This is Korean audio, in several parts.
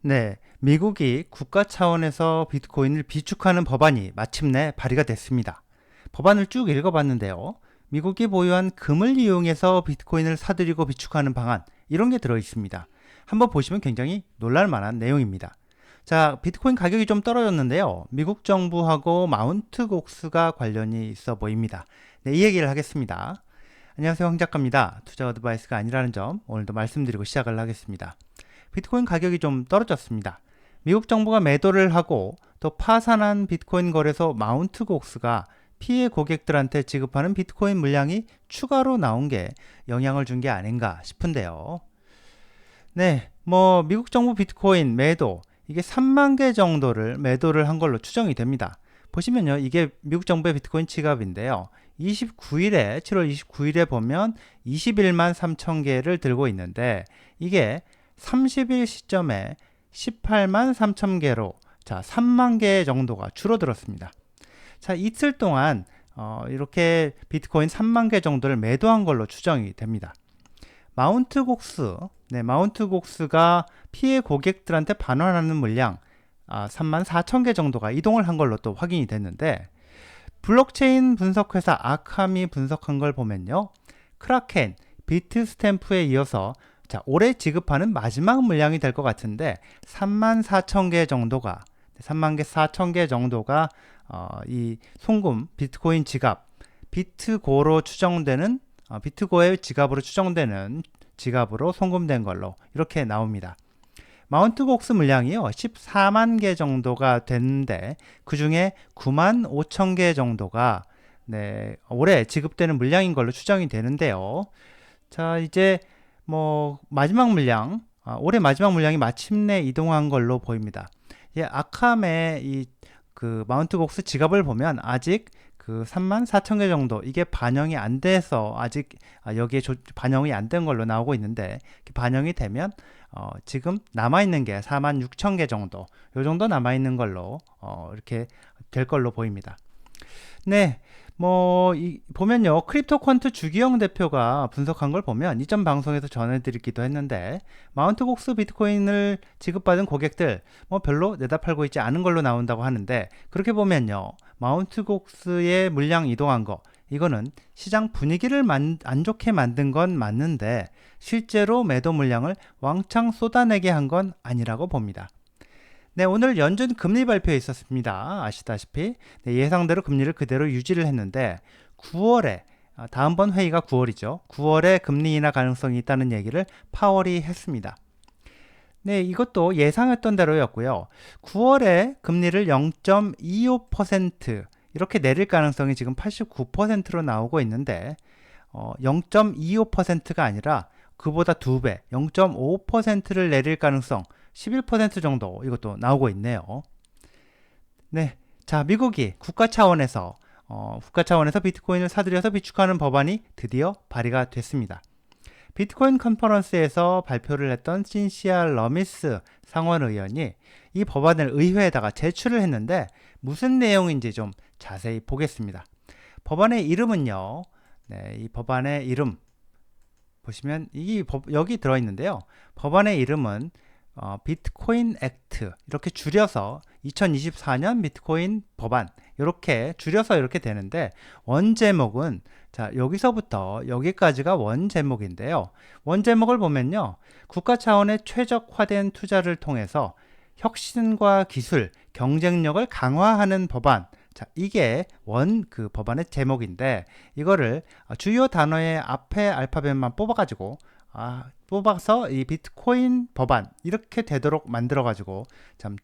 네, 미국이 국가 차원에서 비트코인을 비축하는 법안이 마침내 발의가 됐습니다. 법안을 쭉 읽어봤는데요. 미국이 보유한 금을 이용해서 비트코인을 사들이고 비축하는 방안, 이런 게 들어 있습니다. 한번 보시면 굉장히 놀랄 만한 내용입니다. 자, 비트코인 가격이 좀 떨어졌는데요. 미국 정부하고 마운트 곡스가 관련이 있어 보입니다. 네, 이 얘기를 하겠습니다. 안녕하세요, 황 작가입니다. 투자 어드바이스가 아니라는 점 오늘도 말씀드리고 시작을 하겠습니다. 비트코인 가격이 좀 떨어졌습니다. 미국 정부가 매도를 하고 또 파산한 비트코인 거래소 마운트 곡스가 피해 고객들한테 지급하는 비트코인 물량이 추가로 나온 게 영향을 준 게 아닌가 싶은데요. 네, 미국 정부 비트코인 매도 이게 3만 개 정도를 매도를 한 걸로 추정이 됩니다. 보시면요, 이게 미국 정부의 비트코인 지갑인데요. 7월 29일에 보면 21만 3천 개를 들고 있는데 이게 30일 시점에 18만 3천 개로 3만 개 정도가 줄어들었습니다. 자, 이틀 동안 이렇게 비트코인 3만 개 정도를 매도한 걸로 추정이 됩니다. 마운트 곡스가 피해 고객들한테 반환하는 물량 3만 4천 개 정도가 이동을 한 걸로 또 확인이 됐는데, 블록체인 분석회사 아캄이 분석한 걸 보면요, 크라켄, 비트스탬프에 이어서 올해 지급하는 마지막 물량이 될 것 같은데 3만 4천 개 정도가 이 송금 비트코인 지갑 비트고의 지갑으로 추정되는 지갑으로 송금된 걸로 이렇게 나옵니다. 마운트 곡스 물량이요 14만 개 정도가 됐는데 그 중에 9만 5천 개 정도가 올해 지급되는 물량인 걸로 추정이 되는데요. 자, 이제 올해 마지막 물량이 마침내 이동한 걸로 보입니다. 아캄의 그 마운트 곡스 지갑을 보면 아직 그 3만 4천 개 정도 이게 반영이 안 돼서 아직 여기에 반영이 안 된 걸로 나오고 있는데, 반영이 되면 지금 남아있는 게 4만 6천 개 정도, 요 정도 남아있는 걸로 이렇게 될 걸로 보입니다. 네, 보면요, 크립토퀀트 주기영 대표가 분석한 걸 보면 이전 방송에서 전해드리기도 했는데, 마운트 곡스 비트코인을 지급받은 고객들 별로 내다 팔고 있지 않은 걸로 나온다고 하는데, 그렇게 보면요, 마운트 곡스의 물량 이동한 거 이거는 시장 분위기를 안 좋게 만든 건 맞는데 실제로 매도 물량을 왕창 쏟아내게 한 건 아니라고 봅니다. 네, 오늘 연준 금리 발표 있었습니다. 아시다시피 예상대로 금리를 그대로 유지를 했는데 9월에 다음번 회의가 9월이죠. 9월에 금리 인하 가능성이 있다는 얘기를 파월이 했습니다. 네, 이것도 예상했던 대로였고요. 9월에 금리를 0.25% 이렇게 내릴 가능성이 지금 89%로 나오고 있는데 0.25%가 아니라 그보다 2배, 0.5%를 내릴 가능성 11% 정도 이것도 나오고 있네요. 네, 자, 미국이 국가 차원에서 비트코인을 사들여서 비축하는 법안이 드디어 발의가 됐습니다. 비트코인 컨퍼런스에서 발표를 했던 신시아 러미스 상원 의원이 이 법안을 의회에다가 제출을 했는데 무슨 내용인지 좀 자세히 보겠습니다. 법안의 이름은요, 이 법안의 이름 보시면 여기 들어있는데요. 법안의 이름은 비트코인 액트, 이렇게 줄여서 2024년 비트코인 법안 이렇게 줄여서 이렇게 되는데, 원 제목은 여기서부터 여기까지가 원 제목인데요. 원 제목을 보면요, 국가 차원의 최적화된 투자를 통해서 혁신과 기술, 경쟁력을 강화하는 법안, 이게 그 법안의 제목인데, 이거를 주요 단어의 앞에 알파벳만 뽑아서 이 비트코인 법안 이렇게 되도록 만들어 가지고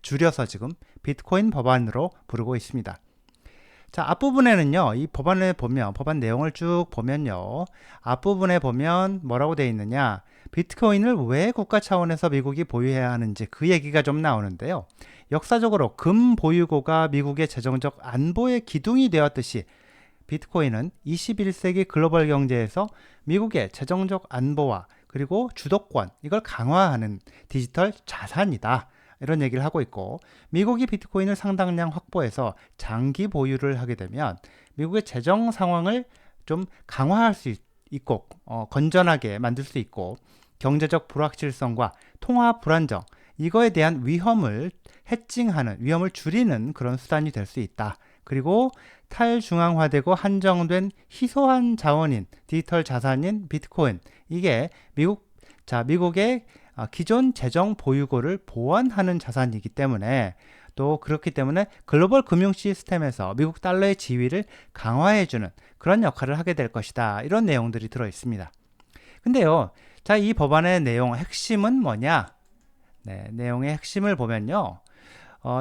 줄여서 지금 비트코인 법안으로 부르고 있습니다. 자, 앞부분에는요, 이 법안을 보면, 법안 내용을 쭉 보면요, 앞부분에 보면 뭐라고 되어 있느냐, 비트코인을 왜 국가 차원에서 미국이 보유해야 하는지 그 얘기가 좀 나오는데요. 역사적으로 금 보유고가 미국의 재정적 안보의 기둥이 되었듯이 비트코인은 21세기 글로벌 경제에서 미국의 재정적 안보와 그리고 주도권 이걸 강화하는 디지털 자산이다, 이런 얘기를 하고 있고, 미국이 비트코인을 상당량 확보해서 장기 보유를 하게 되면 미국의 재정 상황을 좀 강화할 수 있고 건전하게 만들 수 있고, 경제적 불확실성과 통화 불안정 이거에 대한 위험을 해칭하는, 위험을 줄이는 그런 수단이 될 수 있다. 그리고 탈중앙화되고 한정된 희소한 자원인 디지털 자산인 비트코인, 이게 미국의 기존 재정 보유고를 보완하는 자산이기 때문에, 또 그렇기 때문에 글로벌 금융 시스템에서 미국 달러의 지위를 강화해주는 그런 역할을 하게 될 것이다. 이런 내용들이 들어 있습니다. 근데요, 자, 이 법안의 내용 핵심은 뭐냐? 네, 내용의 핵심을 보면요,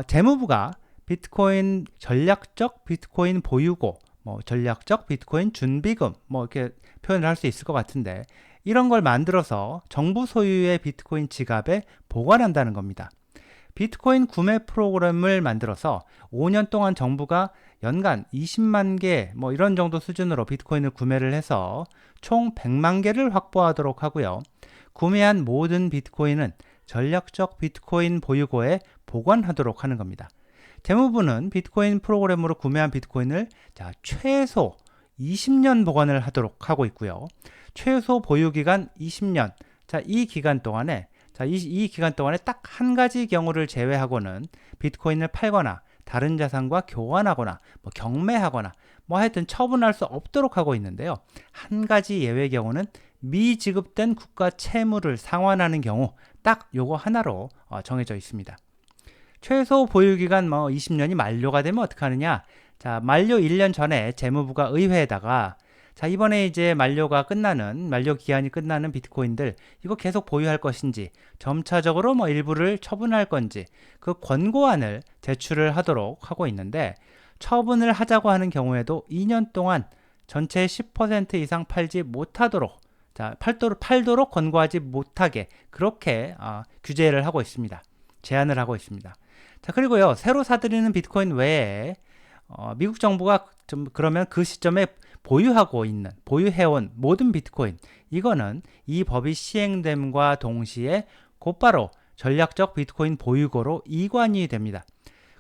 재무부가 비트코인 전략적 비트코인 보유고, 뭐 전략적 비트코인 준비금, 뭐 이렇게 표현을 할 수 있을 것 같은데, 이런 걸 만들어서 정부 소유의 비트코인 지갑에 보관한다는 겁니다. 비트코인 구매 프로그램을 만들어서 5년 동안 정부가 연간 20만 개, 뭐 이런 정도 수준으로 비트코인을 구매를 해서 총 100만 개를 확보하도록 하고요. 구매한 모든 비트코인은 전략적 비트코인 보유고에 보관하도록 하는 겁니다. 재무부는 비트코인 프로그램으로 구매한 비트코인을 최소 20년 보관을 하도록 하고 있고요. 최소 보유 기간 20년. 이 기간 동안에 이 기간 동안에 딱 한 가지 경우를 제외하고는 비트코인을 팔거나 다른 자산과 교환하거나 뭐 경매하거나 뭐 하여튼 처분할 수 없도록 하고 있는데요. 한 가지 예외 경우는 미지급된 국가 채무를 상환하는 경우, 딱 요거 하나로 정해져 있습니다. 최소 보유기간 20년이 만료가 되면 어떻게 하느냐? 만료 1년 전에 재무부가 의회에다가 이번에 이제 만료 기한이 끝나는 비트코인들 이거 계속 보유할 것인지, 점차적으로 일부를 처분할 건지 그 권고안을 제출을 하도록 하고 있는데, 처분을 하자고 하는 경우에도 2년 동안 전체의 10% 이상 팔지 못하도록, 팔도록 권고하지 못하게 그렇게 규제를 하고 있습니다. 제한을 하고 있습니다. 그리고요, 새로 사들이는 비트코인 외에 미국 정부가 그러면 그 시점에 보유해온 모든 비트코인, 이거는 이 법이 시행됨과 동시에 곧바로 전략적 비트코인 보유고로 이관이 됩니다.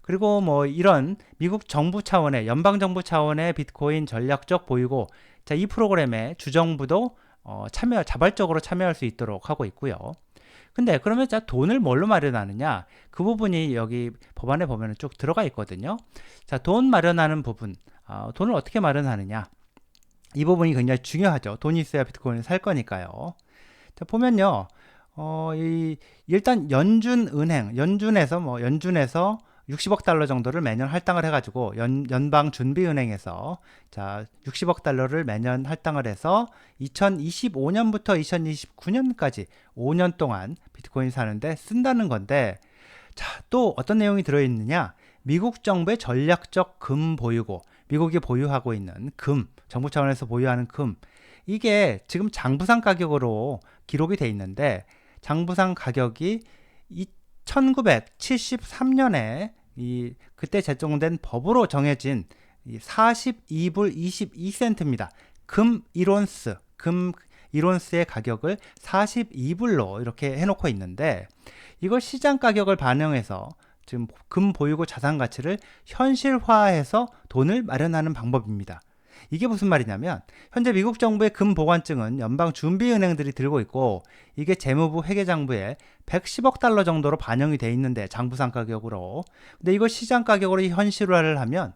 그리고 이런 미국 정부 차원의, 연방정부 차원의 비트코인 전략적 보유고, 이 프로그램에 주정부도 자발적으로 참여할 수 있도록 하고 있고요. 근데 그러면 돈을 뭘로 마련하느냐? 그 부분이 여기 법안에 보면 쭉 들어가 있거든요. 돈 마련하는 부분, 돈을 어떻게 마련하느냐? 이 부분이 굉장히 중요하죠. 돈이 있어야 비트코인을 살 거니까요. 보면요, 일단 연준에서 60억 달러 정도를 매년 할당을 해가지고 연방준비은행에서 60억 달러를 매년 할당을 해서 2025년부터 2029년까지 5년 동안 비트코인 사는데 쓴다는 건데, 또 어떤 내용이 들어있느냐? 미국 정부의 전략적 금 보유고, 미국이 보유하고 있는 금, 정부 차원에서 보유하는 금, 이게 지금 장부상 가격으로 기록이 돼 있는데, 장부상 가격이 1973년에 그때 제정된 법으로 정해진 42불 22센트입니다. 금 1온스의 가격을 42불로 이렇게 해놓고 있는데, 이걸 시장 가격을 반영해서 지금 금 보유고 자산 가치를 현실화해서 돈을 마련하는 방법입니다. 이게 무슨 말이냐면, 현재 미국 정부의 금 보관증은 연방준비은행들이 들고 있고, 이게 재무부 회계장부에 110억 달러 정도로 반영이 돼 있는데, 장부상 가격으로. 근데 이걸 시장 가격으로 현실화를 하면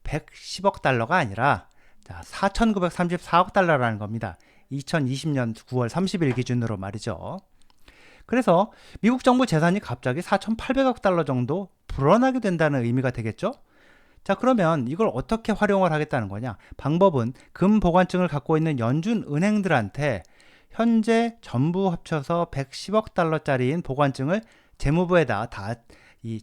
110억 달러가 아니라 4,934억 달러라는 겁니다. 2020년 9월 30일 기준으로 말이죠. 그래서 미국 정부 재산이 갑자기 4,800억 달러 정도 불어나게 된다는 의미가 되겠죠? 그러면 이걸 어떻게 활용을 하겠다는 거냐? 방법은 금 보관증을 갖고 있는 연준 은행들한테 현재 전부 합쳐서 110억 달러짜리인 보관증을 재무부에다 다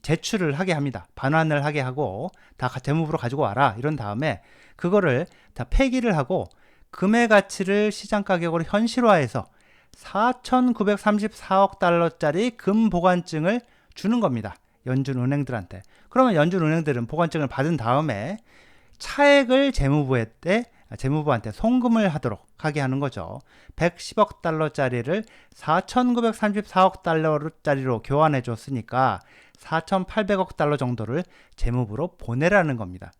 제출을 하게 합니다. 반환을 하게 하고 다 재무부로 가지고 와라, 이런 다음에 그거를 다 폐기를 하고 금의 가치를 시장 가격으로 현실화해서 4,934억 달러짜리 금 보관증을 주는 겁니다. 연준 은행들한테. 그러면 연준 은행들은 보관증을 받은 다음에 차액을 재무부한테 송금을 하게 하는 거죠. 110억 달러짜리를 4,934억 달러짜리로 교환해 줬으니까 4,800억 달러 정도를 재무부로 보내라는 겁니다.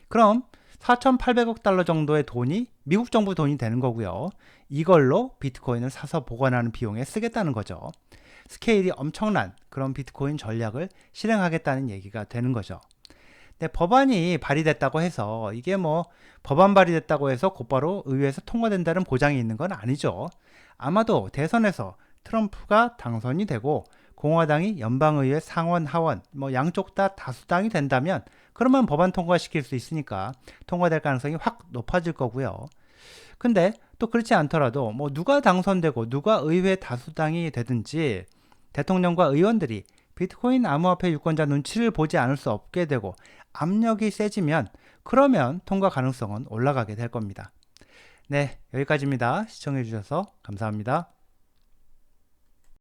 그럼 4,800억 달러 정도의 돈이 미국 정부 돈이 되는 거고요. 이걸로 비트코인을 사서 보관하는 비용에 쓰겠다는 거죠. 스케일이 엄청난 그런 비트코인 전략을 실행하겠다는 얘기가 되는 거죠. 네, 법안이 발의됐다고 해서 이게 뭐 법안 발의됐다고 해서 곧바로 의회에서 통과된다는 보장이 있는 건 아니죠. 아마도 대선에서 트럼프가 당선이 되고 공화당이 연방의회 상원 하원 뭐 양쪽 다 다수당이 된다면 그러면 법안 통과시킬 수 있으니까 통과될 가능성이 확 높아질 거고요. 근데 또 그렇지 않더라도 뭐 누가 당선되고 누가 의회 다수당이 되든지 대통령과 의원들이 비트코인 암호화폐 유권자 눈치를 보지 않을 수 없게 되고 압력이 세지면 그러면 통과 가능성은 올라가게 될 겁니다. 네, 여기까지입니다. 시청해 주셔서 감사합니다.